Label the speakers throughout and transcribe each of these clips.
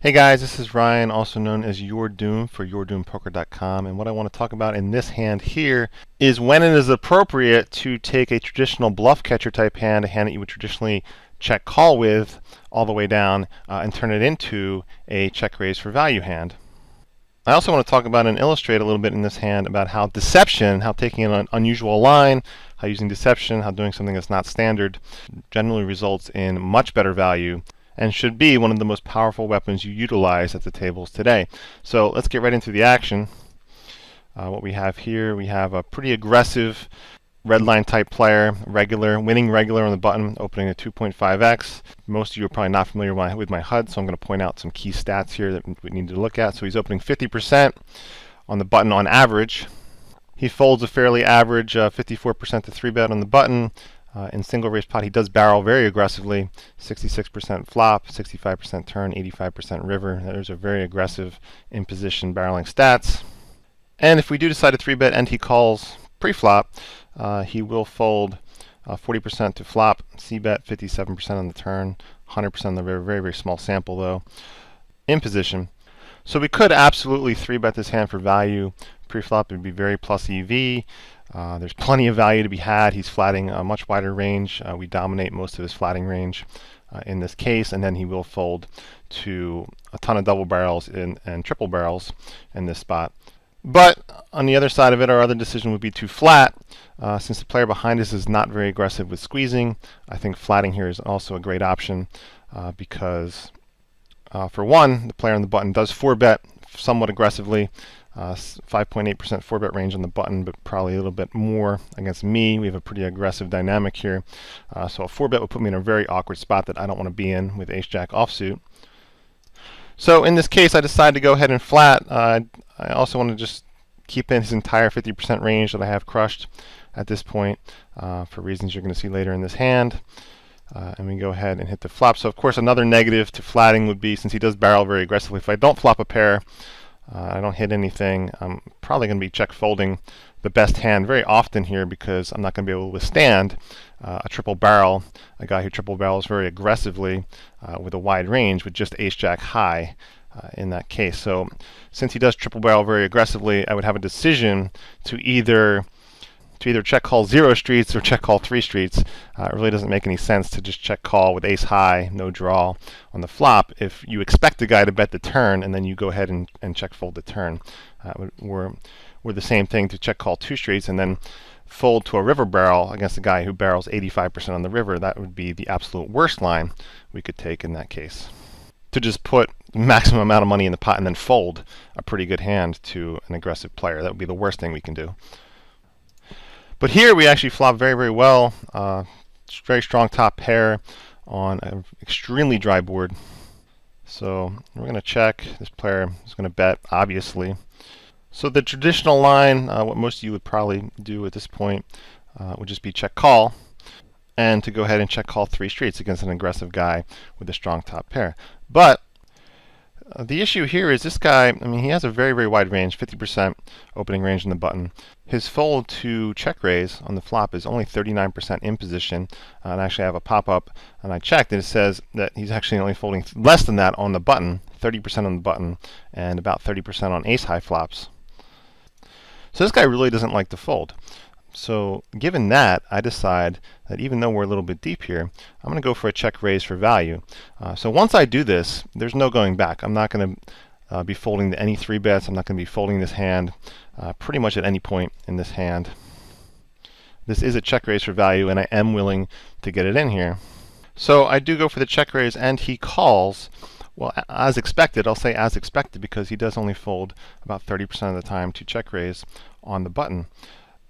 Speaker 1: Hey guys, this is Ryan, also known as YourDoom for YourDoomPoker.com, and what I want to talk about in this hand here is when it is appropriate to take a traditional bluff-catcher type hand, a hand that you would traditionally check call with all the way down, and turn it into a check raise for value hand. I also want to talk about and illustrate a little bit in this hand about how deception, how taking an unusual line, how using deception, how doing something that's not standard generally results in much better value and should be one of the most powerful weapons you utilize at the tables today. So let's get right into the action. What we have here, we have a pretty aggressive red line type player, winning regular on the button, opening a 2.5x. Most of you are probably not familiar with my HUD, so I'm going to point out some key stats here that we need to look at. So he's opening 50% on the button on average. He folds a fairly average 54% to 3-bet on the button. In single raise pot, he does barrel very aggressively, 66% flop, 65% turn, 85% river. Those are very aggressive in position barreling stats. And if we do decide to 3-bet and he calls pre-flop, he will fold 40% to flop, c-bet 57% on the turn, 100% on the river. Very, very small sample though, in position. So we could absolutely 3-bet this hand for value. Pre-flop would be very plus EV. There's plenty of value to be had. He's flatting a much wider range. We dominate most of his flatting range in this case, and then he will fold to a ton of double barrels and triple barrels in this spot. But on the other side of it, our other decision would be to flat. Since the player behind us is not very aggressive with squeezing, I think flatting here is also a great option because, for one, the player on the button does 4-bet somewhat aggressively. 5.8% 4-bet range on the button, but probably a little bit more against me. We have a pretty aggressive dynamic here. So a 4-bet would put me in a very awkward spot that I don't want to be in with ace-jack offsuit. So in this case, I decided to go ahead and flat. I also want to just keep in his entire 50% range that I have crushed at this point for reasons you're going to see later in this hand. And we go ahead and hit the flop. So of course, another negative to flatting would be, since he does barrel very aggressively, if I don't flop a pair, I don't hit anything, I'm probably going to be check folding the best hand very often here because I'm not going to be able to withstand a triple barrel, a guy who triple barrels very aggressively with a wide range with just ace-jack high in that case. So since he does triple barrel very aggressively, I would have a decision to either check call 0 streets or check call 3 streets. It really doesn't make any sense to just check call with ace high, no draw on the flop if you expect the guy to bet the turn and then you go ahead and check fold the turn. We're the same thing to check call 2 streets and then fold to a river barrel against a guy who barrels 85% on the river. That would be the absolute worst line we could take in that case. To just put the maximum amount of money in the pot and then fold a pretty good hand to an aggressive player. That would be the worst thing we can do. But here we actually flop very, very well. Very strong top pair on an extremely dry board. So we're going to check. This player is going to bet, obviously. So the traditional line, what most of you would probably do at this point, would just be check call. And to go ahead and check call 3 streets against an aggressive guy with a strong top pair. But the issue here is this guy, I mean, he has a very, very wide range, 50% opening range in the button. His fold to check raise on the flop is only 39% in position. And actually I have a pop-up, and I checked, and it says that he's actually only folding less than that on the button, 30% on the button, and about 30% on ace-high flops. So this guy really doesn't like to fold. So given that, I decide that even though we're a little bit deep here, I'm going to go for a check raise for value. So once I do this, there's no going back. I'm not going to be folding to any 3-bets. I'm not going to be folding this hand pretty much at any point in this hand. This is a check raise for value, and I am willing to get it in here. So I do go for the check raise, and he calls. Well, as expected. I'll say as expected because he does only fold about 30% of the time to check raise on the button.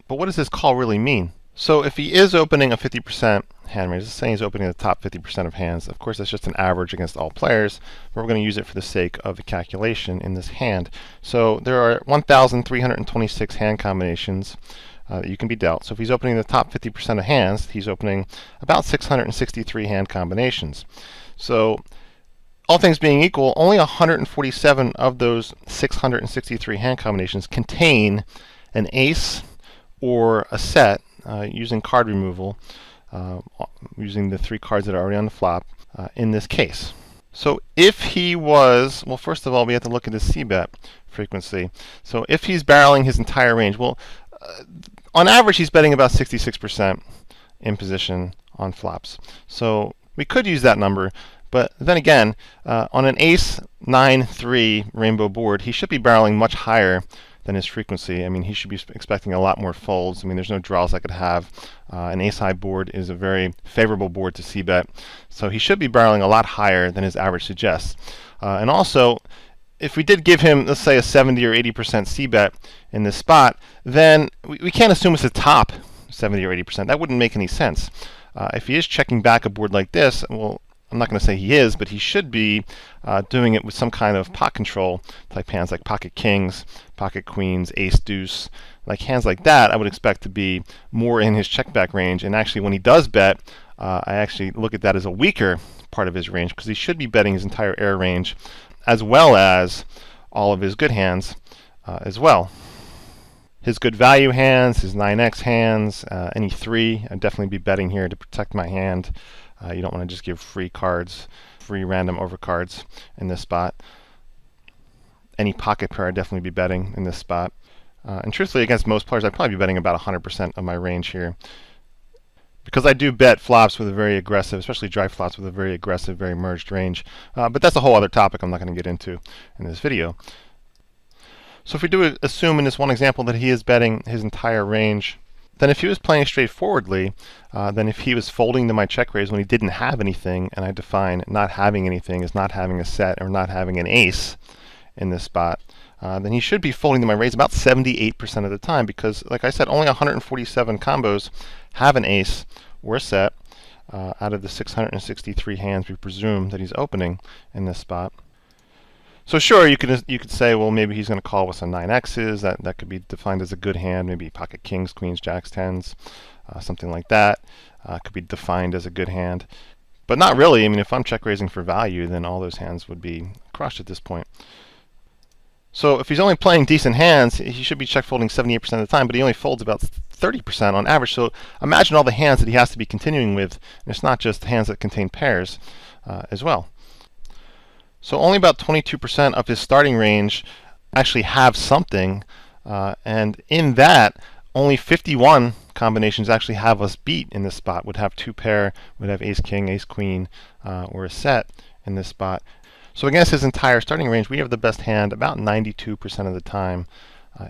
Speaker 1: But what does this call really mean? So if he is opening a 50% hand raise, let's say he's opening the top 50% of hands. Of course, that's just an average against all players, but we're going to use it for the sake of the calculation in this hand. So there are 1,326 hand combinations that you can be dealt. So if he's opening the top 50% of hands, he's opening about 663 hand combinations. So all things being equal, only 147 of those 663 hand combinations contain an ace or a set using card removal, using the 3 cards that are already on the flop in this case. So if he was, well, first of all, we have to look at his c-bet frequency. So if he's barreling his entire range, well, on average, he's betting about 66% in position on flops. So we could use that number. But then again, on an ace 9-3 rainbow board, he should be barreling much higher than his frequency. I mean, he should be expecting a lot more folds. I mean, there's no draws I could have. An ace-high board is a very favorable board to c-bet. So he should be barreling a lot higher than his average suggests. And also, if we did give him, let's say, a 70 or 80% c-bet in this spot, then we can't assume it's a top 70 or 80%. That wouldn't make any sense. If he is checking back a board like this, well, I'm not going to say he is, but he should be doing it with some kind of pot control type hands like pocket kings, pocket queens, ace deuce. Like hands like that, I would expect to be more in his check back range. And actually, when he does bet, I actually look at that as a weaker part of his range because he should be betting his entire air range as well as all of his good hands as well. His good value hands, his 9x hands, any 3, I'd definitely be betting here to protect my hand. You don't want to just give free cards, free random overcards in this spot. Any pocket pair I'd definitely be betting in this spot. And truthfully, against most players, I'd probably be betting about 100% of my range here. Because I do bet flops with a very aggressive, especially dry flops with a very aggressive, very merged range. But that's a whole other topic I'm not going to get into in this video. So if we do assume in this one example that he is betting his entire range, then if he was playing straightforwardly, then if he was folding to my check raise when he didn't have anything, and I define not having anything as not having a set or not having an ace in this spot, then he should be folding to my raise about 78% of the time because, like I said, only 147 combos have an ace or a set out of the 663 hands we presume that he's opening in this spot. So sure, you could say, well, maybe he's going to call with some 9x's. That could be defined as a good hand. Maybe pocket kings, queens, jacks, tens, something like that. Could be defined as a good hand. But not really. I mean, if I'm check raising for value, then all those hands would be crushed at this point. So if he's only playing decent hands, he should be check folding 78% of the time, but he only folds about 30% on average. So imagine all the hands that he has to be continuing with. And it's not just hands that contain pairs as well. So only about 22% of his starting range actually have something, and in that, only 51 combinations actually have us beat in this spot. Would have 2 pair, would have ace king, ace queen, or a set in this spot. So against his entire starting range, we have the best hand about 92% of the time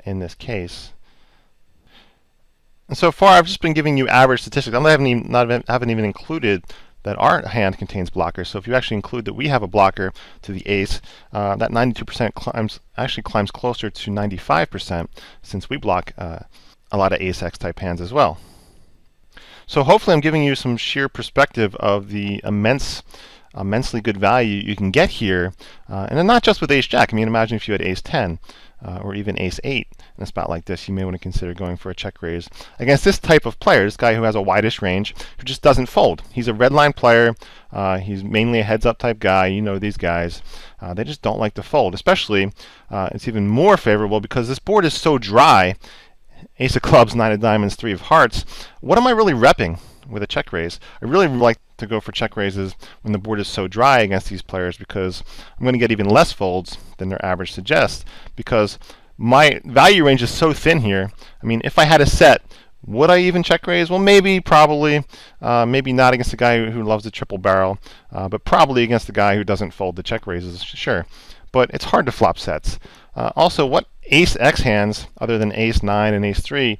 Speaker 1: in this case. And so far, I've just been giving you average statistics. I haven't even included that our hand contains blockers. So if you actually include that we have a blocker to the ace, that 92% actually climbs closer to 95% since we block a lot of ace-x type hands as well. So hopefully I'm giving you some sheer perspective of the immensely good value you can get here, and then not just with ace-jack. I mean, imagine if you had ace-10 or even ace-8 in a spot like this. You may want to consider going for a check raise against this type of player, this guy who has a widest range, who just doesn't fold. He's a red line player. He's mainly a heads-up type guy. You know these guys. They just don't like to fold. Especially, it's even more favorable because this board is so dry. Ace of clubs, 9 of diamonds, 3 of hearts. What am I really repping with a check raise? I really like to go for check raises when the board is so dry against these players because I'm going to get even less folds than their average suggests because my value range is so thin here. I mean, if I had a set, would I even check raise? Well, maybe, probably. Maybe not against a guy who loves the triple barrel, but probably against the guy who doesn't fold the check raises, sure. But it's hard to flop sets. Also, what ace-x hands, other than ace-9 and ace-3,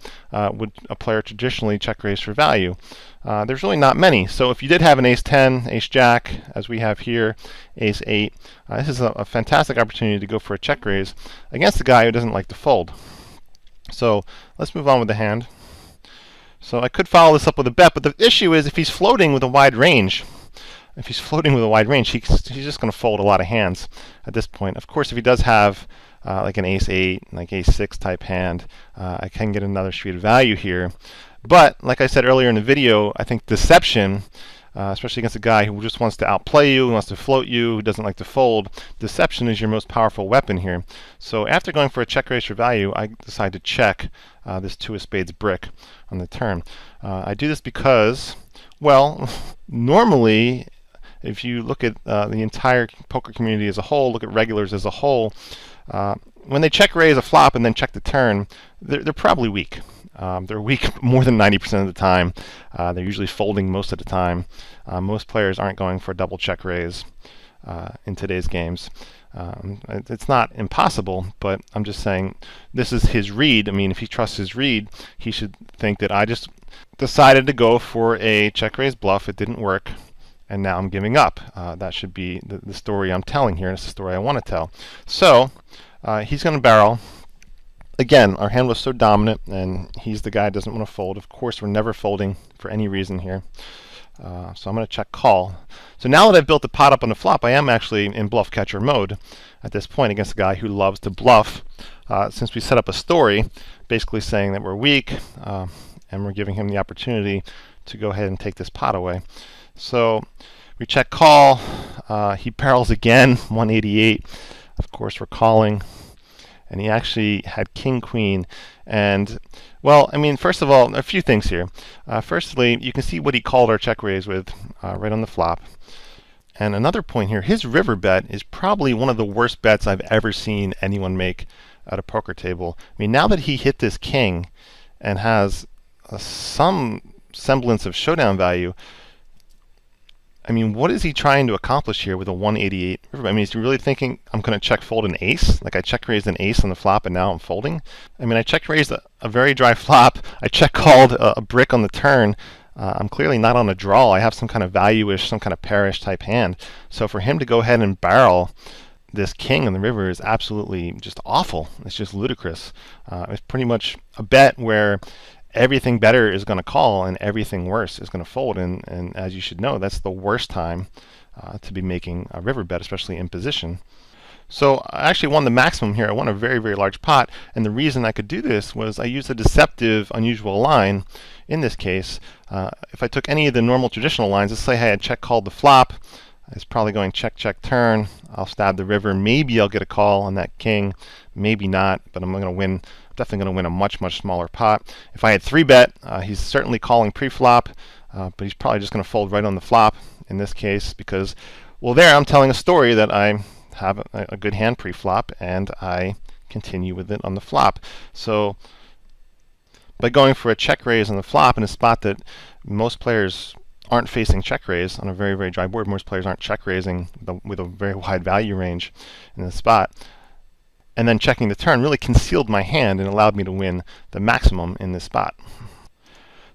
Speaker 1: would a player traditionally check raise for value? There's really not many. So if you did have an ace-10, ace-jack, as we have here, ace-8, this is a fantastic opportunity to go for a check raise against a guy who doesn't like to fold. So let's move on with the hand. So I could follow this up with a bet, but the issue is if he's floating with a wide range, he's just going to fold a lot of hands at this point. Of course, if he does have like an ace-8, like ace-6 type hand, I can get another street of value here. But like I said earlier in the video, I think deception, especially against a guy who just wants to outplay you, who wants to float you, who doesn't like to fold, deception is your most powerful weapon here. So after going for a check raise for value, I decide to check this 2 of spades brick on the turn. I do this because, well, normally if you look at the entire poker community as a whole, look at regulars as a whole, when they check raise a flop and then check the turn, they're probably weak. They're weak more than 90% of the time. They're usually folding most of the time. Most players aren't going for a double check raise in today's games. It's not impossible, but I'm just saying this is his read. I mean, if he trusts his read, he should think that I just decided to go for a check raise bluff. It didn't work, and now I'm giving up. That should be the story I'm telling here. It's the story I want to tell. So he's going to barrel. Again, our hand was so dominant, and he's the guy who doesn't want to fold. Of course, we're never folding for any reason here. So I'm going to check call. So now that I've built the pot up on the flop, I am actually in Bluff-Catcher mode at this point against a guy who loves to bluff. Since we set up a story basically saying that we're weak, and we're giving him the opportunity to go ahead and take this pot away. So we check call. He barrels again, 188. Of course, we're calling. And he actually had king queen. And well, I mean, first of all, a few things here. Firstly, you can see what he called our check raise with right on the flop. And another point here, his river bet is probably one of the worst bets I've ever seen anyone make at a poker table. I mean, now that he hit this king and has some semblance of showdown value, I mean, what is he trying to accomplish here with a 188 river bet? I mean, is he really thinking I'm going to check fold an ace? Like I check raised an ace on the flop and now I'm folding? I mean, I check raised a very dry flop. I check called a brick on the turn. I'm clearly not on a draw. I have some kind of value-ish, some kind of pairish type hand. So for him to go ahead and barrel this king on the river is absolutely just awful. It's just ludicrous. It's pretty much a bet where everything better is going to call and everything worse is going to fold. And as you should know, that's the worst time to be making a river bet, especially in position. So I actually won the maximum here. I won a very, very large pot. And the reason I could do this was I used a deceptive, unusual line in this case. If I took any of the normal traditional lines, let's say I had check called the flop. It's probably going check, check, turn. I'll stab the river. Maybe I'll get a call on that king. Maybe not, but I'm going to win. Definitely going to win a much, much smaller pot. If I had 3-bet, he's certainly calling pre-flop, but he's probably just going to fold right on the flop in this case because, well, there I'm telling a story that I have a good hand pre-flop and I continue with it on the flop. So by going for a check raise on the flop in a spot that most players aren't facing check raise on a very, very dry board, most players aren't check raising with a very wide value range in the spot, and then checking the turn really concealed my hand and allowed me to win the maximum in this spot.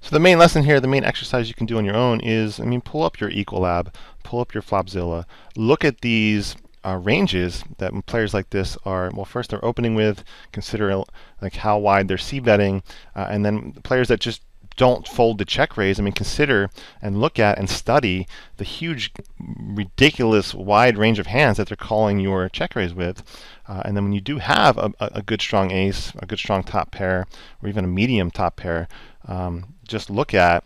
Speaker 1: So the main lesson here, the main exercise you can do on your own is, I mean, pull up your Equilab, pull up your Flopzilla, look at these ranges that players like this are, well, first they're opening with, consider like how wide they're c-betting, and then the players that just don't fold the check raise, I mean, consider and look at and study the huge, ridiculous wide range of hands that they're calling your check raise with. And then when you do have a good strong ace, a good strong top pair, or even a medium top pair, just look at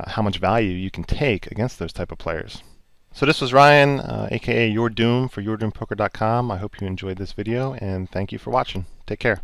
Speaker 1: how much value you can take against those type of players. So this was Ryan, aka YourDoom for YourDoomPoker.com. I hope you enjoyed this video, and thank you for watching. Take care.